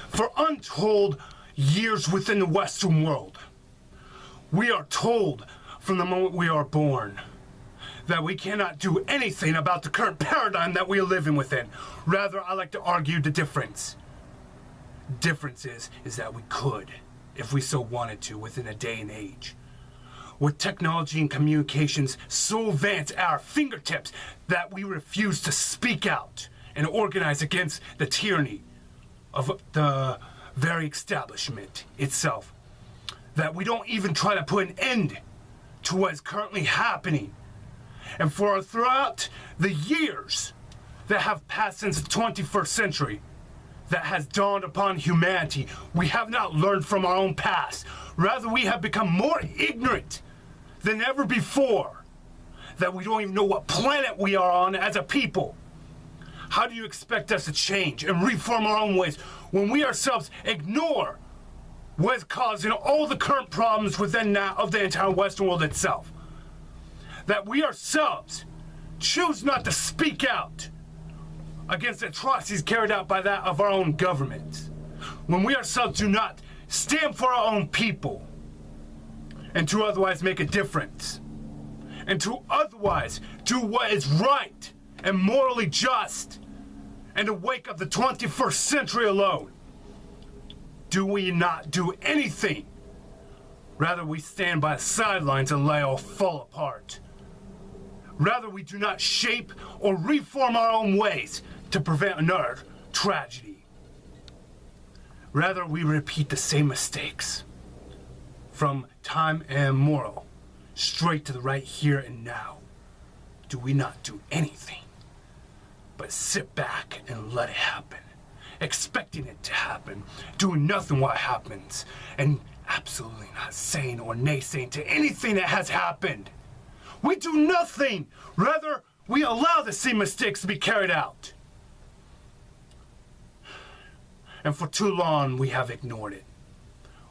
For untold years within the Western world, we are told from the moment we are born that we cannot do anything about the current paradigm that we are living within. Rather, I like to argue the difference. Difference is that we could, if we so wanted to, within a day and age. With technology and communications so advanced at our fingertips that we refuse to speak out and organize against the tyranny of the very establishment itself. That we don't even try to put an end to what is currently happening. And for throughout the years that have passed since the 21st century that has dawned upon humanity, we have not learned from our own past. Rather, we have become more ignorant than ever before, that we don't even know what planet we are on as a people. How do you expect us to change and reform our own ways when we ourselves ignore what is causing all the current problems within that of the entire Western world itself? That we ourselves choose not to speak out against atrocities carried out by that of our own government. When we ourselves do not stand for our own people and to otherwise make a difference and to otherwise do what is right and morally just in the wake of the 21st century alone, do we not do anything? Rather, we stand by the sidelines and let it all fall apart. Rather, we do not shape or reform our own ways to prevent another tragedy. Rather, we repeat the same mistakes from time immemorial, straight to the right here and now. Do we not do anything but sit back and let it happen, expecting it to happen, doing nothing while it happens, and absolutely not saying or naysaying to anything that has happened? We do nothing. Rather, we allow the same mistakes to be carried out. And for too long, we have ignored it.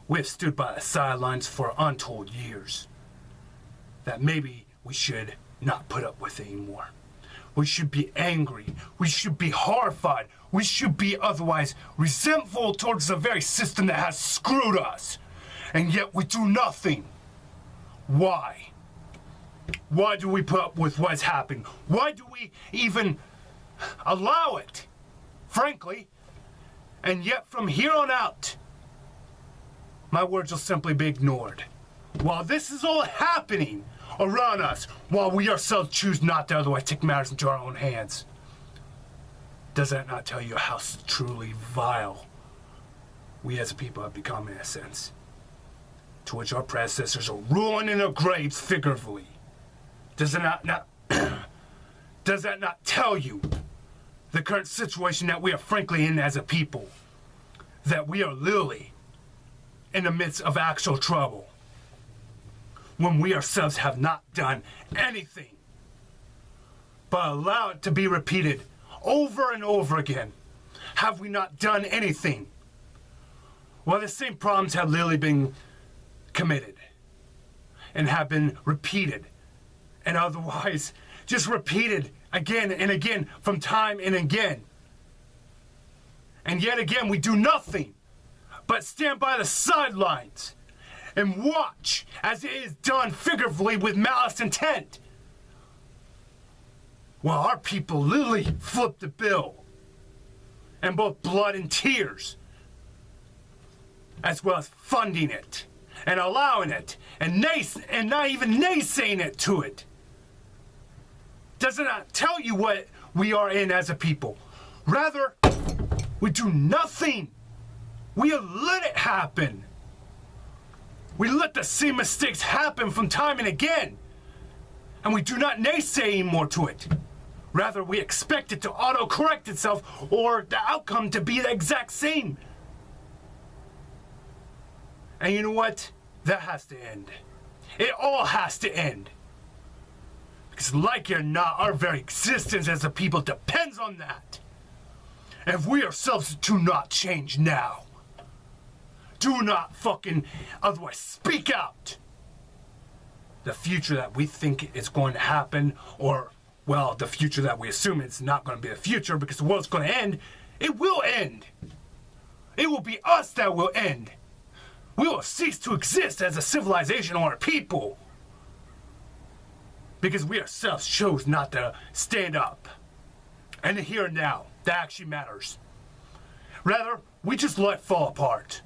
We have stood by the sidelines for untold years. That maybe we should not put up with it anymore. We should be angry. We should be horrified. We should be otherwise resentful towards the very system that has screwed us. And yet we do nothing. Why? Why do we put up with what's happening? Why do we even allow it? Frankly. And yet from here on out, my words will simply be ignored. While this is all happening around us, while we ourselves choose not to otherwise take matters into our own hands, does that not tell you how truly vile we as a people have become in a sense? To which our predecessors are rolling in their graves figuratively. Does that not tell you the current situation that we are frankly in as a people? That we are literally in the midst of actual trouble, when we ourselves have not done anything but allow it to be repeated over and over again. Have we not done anything? Well, the same problems have literally been committed and have been repeated and otherwise just repeated again and again from time and again. And yet again, we do nothing but stand by the sidelines and watch as it is done figuratively with malice intent, while our people literally flip the bill, and both blood and tears, as well as funding it and allowing it and not even naysaying it to it. Does it not tell you what we are in as a people? Rather, we do nothing. We let it happen. We let the same mistakes happen from time and again, and we do not naysay anymore to it. Rather, we expect it to auto-correct itself or the outcome to be the exact same. And you know what? That has to end. It all has to end. Because like it or not, our very existence as a people depends on that. And if we ourselves do not change now, do not fucking otherwise speak out, the future that we think is going to happen, or, well, the future that we assume it's not going to be the future because the world's going to end, it will end. it will be us that will end. We will cease to exist as a civilization or a people. Because we ourselves chose not to stand up. And the here and now, that actually matters. Rather, we just let it fall apart.